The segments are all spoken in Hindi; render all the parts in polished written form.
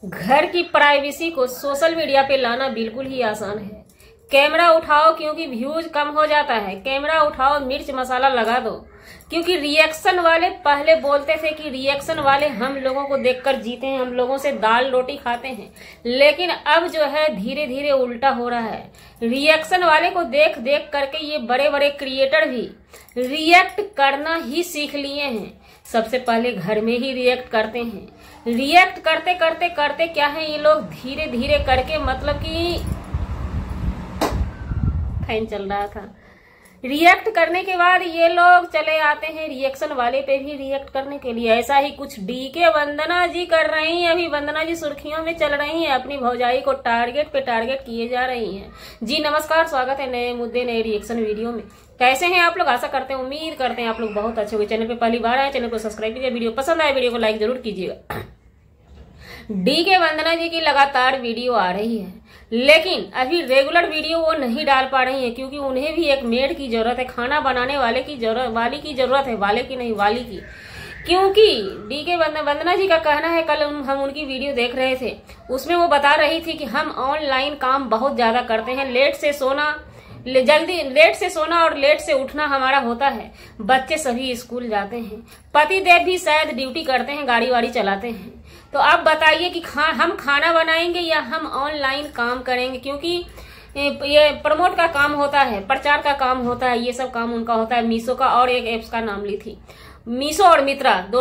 घर की प्राइवेसी को सोशल मीडिया पे लाना बिल्कुल ही आसान है। कैमरा उठाओ क्योंकि व्यूज कम हो जाता है। कैमरा उठाओ, मिर्च मसाला लगा दो, क्योंकि रिएक्शन वाले पहले बोलते थे कि रिएक्शन वाले हम लोगों को देखकर जीते हैं, हम लोगों से दाल रोटी खाते हैं। लेकिन अब जो है धीरे धीरे उल्टा हो रहा है। रिएक्शन वाले को देख देख करके ये बड़े बड़े क्रिएटर भी रिएक्ट करना ही सीख लिए हैं। सबसे पहले घर में ही रिएक्ट करते हैं। रिएक्ट करते करते करते क्या है, ये लोग धीरे धीरे करके, मतलब कि फैन चल रहा था, रिएक्ट करने के बाद ये लोग चले आते हैं रिएक्शन वाले पे भी रिएक्ट करने के लिए। ऐसा ही कुछ डीके वंदना जी कर रही हैं। अभी वंदना जी सुर्खियों में चल रही हैं, अपनी भौजाई को टारगेट पे टारगेट किए जा रही हैं। जी नमस्कार, स्वागत है नए मुद्दे नए रिएक्शन वीडियो में। कैसे हैं आप लोग? आशा करते हैं, उम्मीद करते हैं आप लोग बहुत अच्छे होंगे। चैनल पे पहली बार आए, चैनल को सब्सक्राइब कीजिए। वीडियो पसंद आए वीडियो को लाइक जरूर कीजिएगा। डीके वंदना जी की लगातार वीडियो आ रही है, लेकिन अभी रेगुलर वीडियो वो नहीं डाल पा रही है, क्योंकि उन्हें भी एक मेड की जरूरत है, खाना बनाने वाले की जरूरत, वाली की जरूरत है, वाले की नहीं वाली की। क्योंकि डीके वंदना जी का कहना है, कल हम उनकी वीडियो देख रहे थे, उसमें वो बता रही थी कि हम ऑनलाइन काम बहुत ज्यादा करते हैं, लेट से सोना और लेट से उठना हमारा होता है। बच्चे सभी स्कूल जाते हैं, पति देव भी शायद ड्यूटी करते हैं, गाड़ी वाड़ी चलाते हैं। तो आप बताइए कि हम खाना बनाएंगे या हम ऑनलाइन काम करेंगे? क्योंकि ये प्रमोट का काम होता है, प्रचार का काम होता है, ये सब काम उनका होता है। मीशो का और एक एप्स का नाम ली थी, मीशो और मित्रा, दो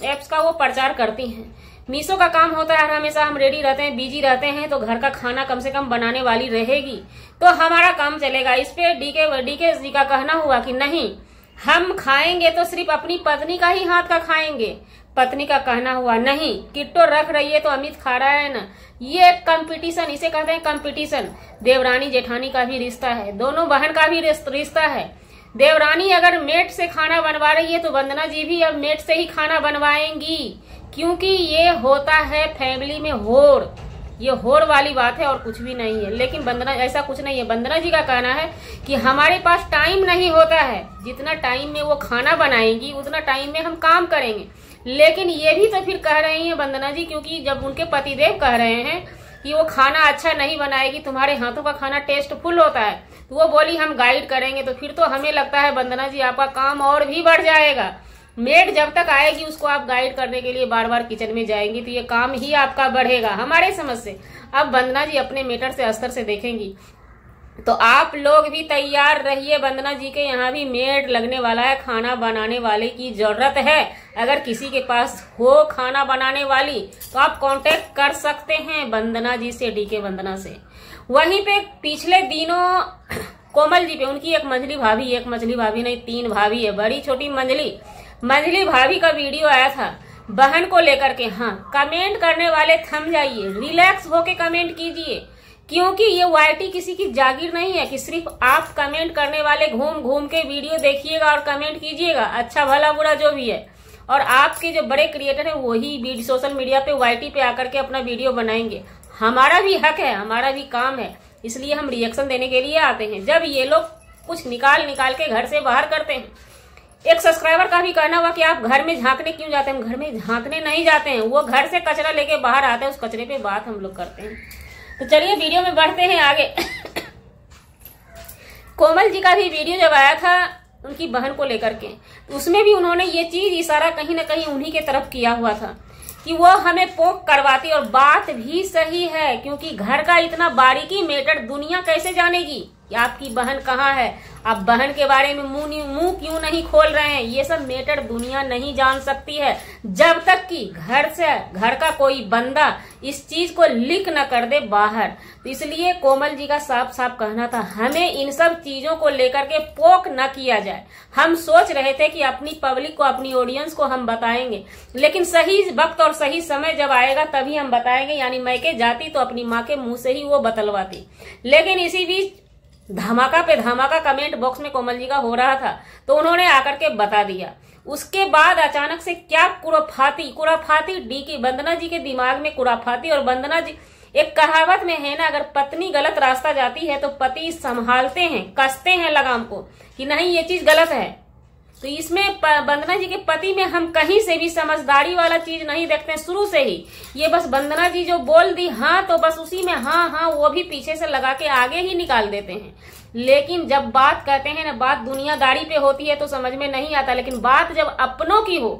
एप्स का वो प्रचार करती हैं। मीशो का काम होता है हमेशा हम रेडी रहते हैं, बिजी रहते हैं, तो घर का खाना कम से कम बनाने वाली रहेगी तो हमारा काम चलेगा। इस पे डीके जी का कहना हुआ कि नहीं, हम खाएंगे तो सिर्फ अपनी पत्नी का ही हाथ का खाएंगे। पत्नी का कहना हुआ नहीं, किट्टो रख रही है तो अमित खा रहा है ना। ये कंपटीशन, इसे कहते हैं कंपटीशन। देवरानी जेठानी का भी रिश्ता है, दोनों बहन का भी रिश्ता है। देवरानी अगर मेट से खाना बनवा रही है तो वंदना जी भी अब मेट से ही खाना बनवाएंगी, क्योंकि ये होता है फैमिली में होड़। ये होड़ वाली बात है और कुछ भी नहीं है। लेकिन वंदना, ऐसा कुछ नहीं है। वंदना जी का कहना है कि हमारे पास टाइम नहीं होता है, जितना टाइम में वो खाना बनाएंगी उतना टाइम में हम काम करेंगे। लेकिन ये भी तो फिर कह रही हैं वंदना जी, क्योंकि जब उनके पतिदेव कह रहे हैं कि वो खाना अच्छा नहीं बनाएगी, तुम्हारे हाथों का खाना टेस्टफुल होता है, तो वो बोली हम गाइड करेंगे। तो फिर तो हमें लगता है वंदना जी आपका काम और भी बढ़ जाएगा। मेड जब तक आएगी उसको आप गाइड करने के लिए बार बार किचन में जाएंगी, तो ये काम ही आपका बढ़ेगा हमारे समझ से। अब वंदना जी अपने मेटर से अस्तर से देखेंगी, तो आप लोग भी तैयार रहिए। वंदना जी के यहाँ भी मेड लगने वाला है, खाना बनाने वाले की जरूरत है। अगर किसी के पास हो खाना बनाने वाली तो आप कांटेक्ट कर सकते हैं वंदना जी से, डीके वंदना से। वहीं पे पिछले दिनों कोमल जी पे, उनकी एक मछली भाभी नहीं 3 भाभी है, बड़ी छोटी मंजली भाभी का वीडियो आया था बहन को लेकर के। हाँ, कमेंट करने वाले थम जाइए, रिलैक्स होके कमेंट कीजिए, क्योंकि ये वाईटी किसी की जागीर नहीं है कि सिर्फ आप कमेंट करने वाले घूम घूम के वीडियो देखिएगा और कमेंट कीजिएगा, अच्छा भला बुरा जो भी है। और आपके जो बड़े क्रिएटर हैं वही सोशल मीडिया पे वाईटी पे आकर के अपना वीडियो बनाएंगे। हमारा भी हक है, हमारा भी काम है, इसलिए हम रिएक्शन देने के लिए आते हैं। जब ये लोग कुछ निकाल के घर से बाहर करते हैं। एक सब्सक्राइबर का भी कहना हुआ कि आप घर में झांकने क्यों जाते हैं? घर में झांकने नहीं जाते हैं, वो घर से कचरा लेके बाहर आते हैं, उस कचरे पे बात हम लोग करते हैं। तो चलिए वीडियो में बढ़ते हैं आगे। कोमल जी का भी वीडियो जब आया था उनकी बहन को लेकर के, तो उसमें भी उन्होंने ये चीज इशारा कहीं ना कहीं उन्हीं के तरफ किया हुआ था कि वो हमें पोक करवाती। और बात भी सही है, क्योंकि घर का इतना बारीकी मैटर दुनिया कैसे जानेगी कि आपकी बहन कहाँ है? आप बहन के बारे में मुंह क्यों नहीं खोल रहे हैं? ये सब मैटर दुनिया नहीं जान सकती है जब तक कि घर का कोई बंदा इस चीज को लीक न कर दे बाहर। तो इसलिए कोमल जी का साफ साफ कहना था, हमें इन सब चीजों को लेकर के पोक न किया जाए। हम सोच रहे थे कि अपनी पब्लिक को, अपनी ऑडियंस को हम बताएंगे, लेकिन सही वक्त और सही समय जब आएगा तभी हम बताएंगे। यानी मैके जाती तो अपनी माँ के मुंह से ही वो बतलवाती। लेकिन इसी बीच धमाका पे धमाका कमेंट बॉक्स में कोमल जी का हो रहा था, तो उन्होंने आकर के बता दिया। उसके बाद अचानक से क्या कुराफाती डीके वंदना जी के दिमाग में कुराफाती। और वंदना जी, एक कहावत में है ना, अगर पत्नी गलत रास्ता जाती है तो पति संभालते हैं, कसते हैं लगाम को कि नहीं ये चीज गलत है, तो इसमें वंदना जी के पति में हम कहीं से भी समझदारी वाला चीज नहीं देखते हैं शुरू से ही। ये बस वंदना जी जो बोल दी हाँ, तो बस उसी में हाँ हाँ वो भी पीछे से लगा के आगे ही निकाल देते हैं। लेकिन जब बात कहते हैं ना, बात दुनियादारी पे होती है तो समझ में नहीं आता, लेकिन बात जब अपनों की हो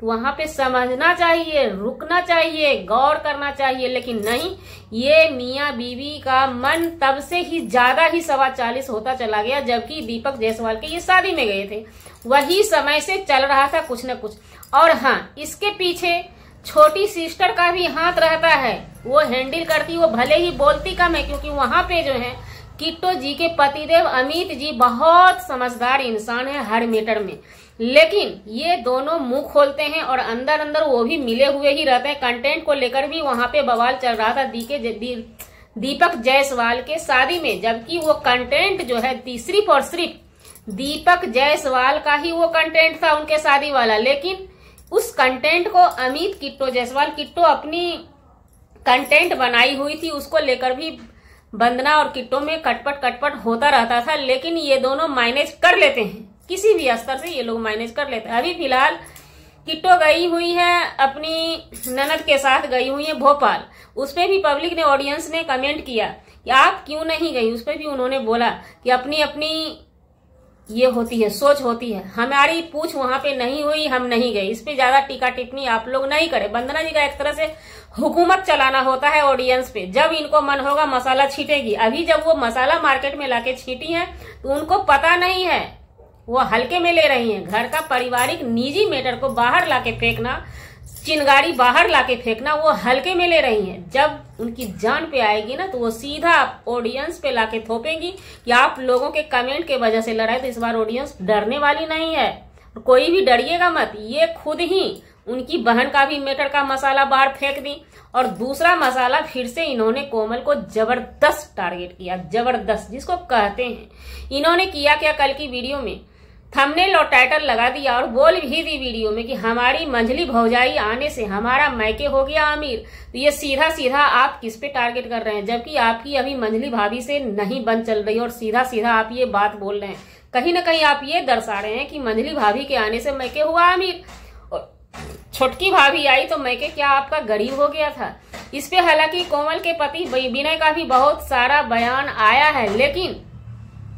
तो वहां पे समझना चाहिए, रुकना चाहिए, गौर करना चाहिए। लेकिन नहीं, ये मियाँ बीवी का मन तब से ही ज्यादा ही 44 होता चला गया, जबकि दीपक जायसवाल के ये शादी में गए थे वही समय से चल रहा था कुछ न कुछ। और हाँ, इसके पीछे छोटी सिस्टर का भी हाथ रहता है, वो हैंडल करती, वो भले ही बोलती कम है, क्योंकि वहां पे जो है किट्टो जी के पतिदेव अमित जी बहुत समझदार इंसान है हर मैटर में। लेकिन ये दोनों मुंह खोलते हैं और अंदर अंदर वो भी मिले हुए ही रहते हैं। कंटेंट को लेकर भी वहां पे बवाल चल रहा था दीपक जायसवाल के शादी में, जबकि वो कंटेंट जो है सिर्फ और सिर्फ दीपक जायसवाल का ही वो कंटेंट था उनके शादी वाला। लेकिन उस कंटेंट को अमित किट्टो जायसवाल किट्टो अपनी कंटेंट बनाई हुई थी, उसको लेकर भी वंदना और किट्टो में कटपट होता रहता था। लेकिन ये दोनों मैनेज कर लेते हैं, किसी भी स्तर से ये लोग मैनेज कर लेते हैं। अभी फिलहाल किट्टो गई हुई है अपनी ननद के साथ, गई हुई है भोपाल। उस पर भी पब्लिक ने, ऑडियंस ने कमेंट किया कि आप क्यों नहीं गई। उस पर भी उन्होंने बोला कि अपनी अपनी ये होती है, सोच होती है, हमारी पूछ वहां पे नहीं हुई, हम नहीं गए। इस पे ज्यादा टीका टिप्पणी आप लोग नहीं करें। वंदना जी का एक तरह से हुकूमत चलाना होता है ऑडियंस पे, जब इनको मन होगा मसाला छीटेगी। अभी जब वो मसाला मार्केट में लाके छीटी है तो उनको पता नहीं है, वो हल्के में ले रही हैं। घर का पारिवारिक निजी मैटर को बाहर लाके फेंकना, चिंगारी बाहर लाके फेंकना, वो हल्के में ले रही हैं। जब उनकी जान पे आएगी ना तो वो सीधा ऑडियंस पे लाके थोपेंगी कि आप लोगों के कमेंट के वजह से लड़ाई। तो इस बार ऑडियंस डरने वाली नहीं है, कोई भी डरिएगा मत। ये खुद ही उनकी बहन का भी मैटर का मसाला बाहर फेंक दी, और दूसरा मसाला फिर से इन्होंने कोमल को जबरदस्त टारगेट किया, जबरदस्त जिसको कहते हैं। इन्होंने किया क्या, कल की वीडियो में थंबनेल और टाइटल लगा दिया और बोल भी दी वीडियो में कि हमारी मंझली भौजाई आने से हमारा मैके हो गया अमीर। तो ये सीधा सीधा आप किस पे टारगेट कर रहे हैं, जबकि आपकी अभी मंझली भाभी से नहीं बन चल रही और सीधा सीधा आप ये बात बोल रहे हैं। कहीं ना कहीं आप ये दर्शा रहे हैं कि मंझली भाभी के आने से मैके हुआ अमीर, और छोटकी भाभी आई तो मैके क्या आपका गरीब हो गया था। इस पे हालांकि कोमल के पति विनय का भी बहुत सारा बयान आया है, लेकिन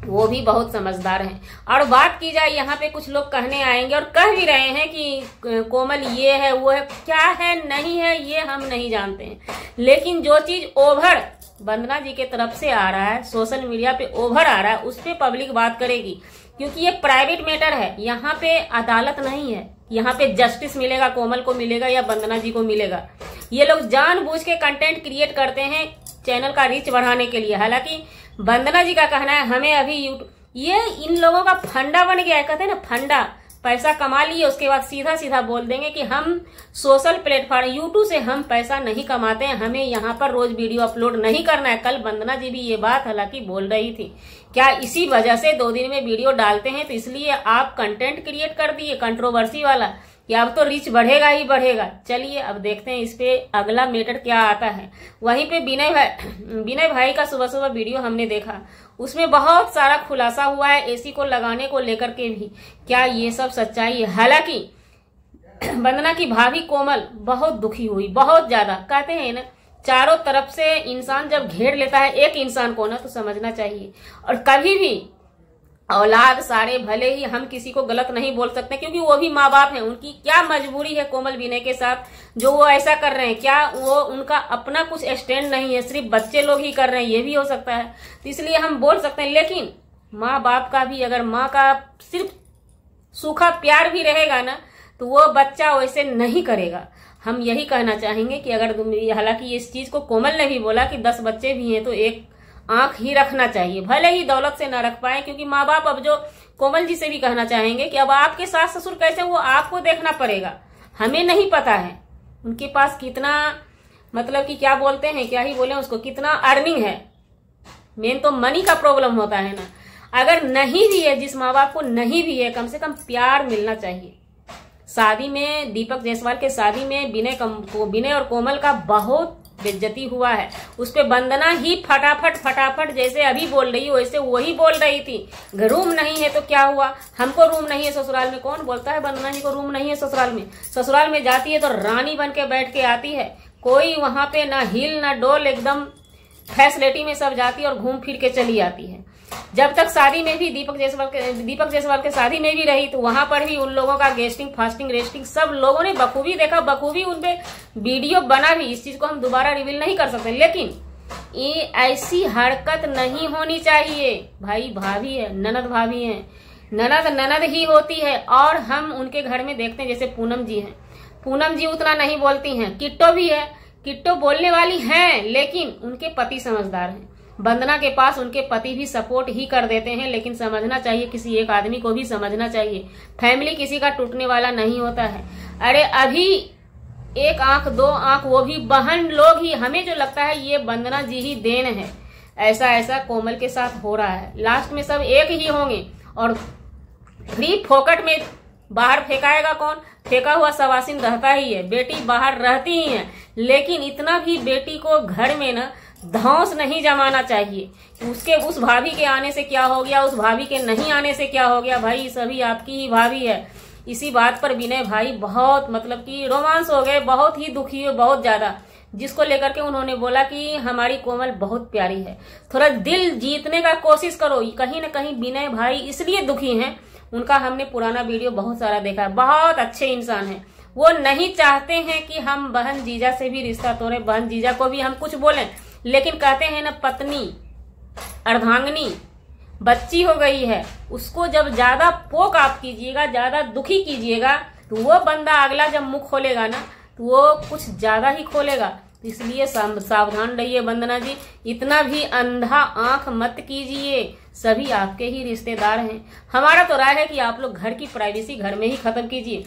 वो भी बहुत समझदार हैं। और बात की जाए, यहाँ पे कुछ लोग कहने आएंगे और कह भी रहे हैं कि कोमल ये है वो है, क्या है नहीं है ये हम नहीं जानते हैं। लेकिन जो चीज ओभर वंदना जी के तरफ से आ रहा है, सोशल मीडिया पे ओभर आ रहा है, उस पे पब्लिक बात करेगी, क्योंकि ये प्राइवेट मैटर है। यहाँ पे अदालत नहीं है, यहाँ पे जस्टिस मिलेगा, कोमल को मिलेगा या वंदना जी को मिलेगा। ये लोग जानबूझ के कंटेंट क्रिएट करते हैं चैनल का रीच बढ़ाने के लिए। हालांकि वंदना जी का कहना है हमें अभी ये इन लोगों का फंडा बन गया है, कहते हैं ना फंडा। पैसा कमा लिए उसके बाद सीधा सीधा बोल देंगे कि हम सोशल प्लेटफॉर्म यूट्यूब से हम पैसा नहीं कमाते हैं, हमें यहाँ पर रोज वीडियो अपलोड नहीं करना है। कल वंदना जी भी ये बात हालांकि बोल रही थी, क्या इसी वजह से 2 दिन में वीडियो डालते हैं तो इसलिए आप कंटेंट क्रिएट कर दिए कंट्रोवर्सी वाला कि अब तो रीच बढ़ेगा ही बढ़ेगा। चलिए अब देखते हैं इस पे अगला मैटर क्या आता है। वहीं पे विनय भाई का सुबह सुबह वीडियो हमने देखा, उसमें बहुत सारा खुलासा हुआ है एसी को लगाने को लेकर के भी। क्या ये सब सच्चाई है? हालांकि वंदना की भाभी कोमल बहुत दुखी हुई, बहुत ज्यादा। कहते हैं ना, चारों तरफ से इंसान जब घेर लेता है एक इंसान को ना, तो समझना चाहिए। और कभी भी औलाद सारे, भले ही हम किसी को गलत नहीं बोल सकते क्योंकि वो भी माँ बाप हैं, उनकी क्या मजबूरी है कोमल विनय के साथ जो वो ऐसा कर रहे हैं। क्या वो उनका अपना कुछ स्टैंड नहीं है, सिर्फ बच्चे लोग ही कर रहे हैं? ये भी हो सकता है, तो इसलिए हम बोल सकते हैं। लेकिन माँ बाप का भी, अगर माँ का सिर्फ सूखा प्यार भी रहेगा ना तो वो बच्चा वैसे नहीं करेगा। हम यही कहना चाहेंगे कि अगर हालांकि इस चीज को कोमल ने भी बोला कि 10 बच्चे भी हैं तो एक आंख ही रखना चाहिए, भले ही दौलत से ना रख पाए। क्योंकि माँ बाप अब जो कोमल जी से भी कहना चाहेंगे कि अब आपके सास ससुर कैसे, वो आपको देखना पड़ेगा। हमें नहीं पता है उनके पास कितना, मतलब कि क्या बोलते हैं, क्या ही बोले उसको, कितना अर्निंग है। मेन तो मनी का प्रॉब्लम होता है ना। अगर नहीं भी है, जिस माँ बाप को नहीं भी है, कम से कम प्यार मिलना चाहिए। शादी में, दीपक जायसवाल के शादी में विनय और कोमल का बहुत बेइज्जती हुआ है। उस पे वंदना ही फटाफट जैसे अभी बोल रही वैसे वही बोल रही थी। रूम नहीं है तो क्या हुआ, हमको रूम नहीं है ससुराल में। कौन बोलता है वंदना जी को रूम नहीं है ससुराल में? ससुराल में जाती है तो रानी बन के बैठ के आती है, कोई वहां पे ना हिल ना डोल, एकदम फैसिलिटी में सब जाती है और घूम फिर के चली आती है। जब तक शादी में भी दीपक जायसवाल के शादी में भी रही तो वहां पर भी उन लोगों का गेस्टिंग फास्टिंग रेस्टिंग सब लोगों ने बखूबी देखा, बखूबी उनपे वीडियो बना भी। इस चीज को हम दोबारा रिवील नहीं कर सकते, लेकिन ये ऐसी हरकत नहीं होनी चाहिए। भाई भाभी है, ननद भाभी है, ननद ही होती है। और हम उनके घर में देखते हैं जैसे पूनम जी हैं, पूनम जी उतना नहीं बोलती हैं, किट्टो भी है, किट्टो बोलने वाली हैं लेकिन उनके पति समझदार हैं। वंदना के पास उनके पति भी सपोर्ट ही कर देते हैं, लेकिन समझना चाहिए, किसी एक आदमी को भी समझना चाहिए, फैमिली किसी का टूटने वाला नहीं होता है। अरे अभी एक आंख दो आंख, वो भी बहन लोग ही। हमें जो लगता है ये वंदना जी ही देन है, ऐसा कोमल के साथ हो रहा है। लास्ट में सब एक ही होंगे और फ्री फोकट में बाहर फेंकाएगा कौन? फेंका हुआ सवासिन रहता ही है, बेटी बाहर रहती ही है। लेकिन इतना भी बेटी को घर में ना धौंस नहीं जमाना चाहिए। उसके उस भाभी के आने से क्या हो गया, उस भाभी के नहीं आने से क्या हो गया। भाई सभी आपकी ही भाभी है। इसी बात पर विनय भाई बहुत मतलब कि रोमांस हो गए, बहुत ही दुखी हुए, बहुत ज्यादा, जिसको लेकर के उन्होंने बोला कि हमारी कोमल बहुत प्यारी है। थोड़ा दिल जीतने का कोशिश करो। कहीं ना कहीं विनय भाई इसलिए दुखी हैं, उनका हमने पुराना वीडियो बहुत सारा देखा है, बहुत अच्छे इंसान हैं। वो नहीं चाहते हैं कि हम बहन जीजा से भी रिश्ता तोड़े, बहन जीजा को भी हम कुछ बोलें, लेकिन कहते हैं ना पत्नी अर्धांगिनी बच्ची हो गई है, उसको जब ज्यादा पोक आप कीजिएगा, ज्यादा दुखी कीजिएगा तो वो बंदा अगला जब मुंह खोलेगा ना तो वो कुछ ज्यादा ही खोलेगा। इसलिए सावधान रहिए वंदना जी, इतना भी अंधा आंख मत कीजिए, सभी आपके ही रिश्तेदार हैं। हमारा तो राय है कि आप लोग घर की प्राइवेसी घर में ही खत्म कीजिए।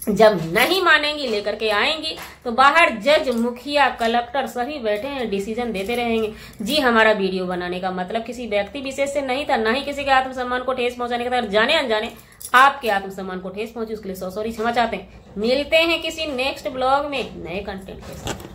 जब नहीं मानेंगी लेकर के आएंगी तो बाहर जज मुखिया कलेक्टर सभी बैठे हैं, डिसीजन देते रहेंगे। जी हमारा वीडियो बनाने का मतलब किसी व्यक्ति विशेष से नहीं था, ना ही किसी के आत्मसम्मान को ठेस पहुंचाने का था। जाने अनजाने आपके आत्मसम्मान को ठेस पहुंची उसके लिए सॉरी क्षमा चाहते हैं। मिलते हैं किसी नेक्स्ट ब्लॉग में नए कंटेंट के साथ।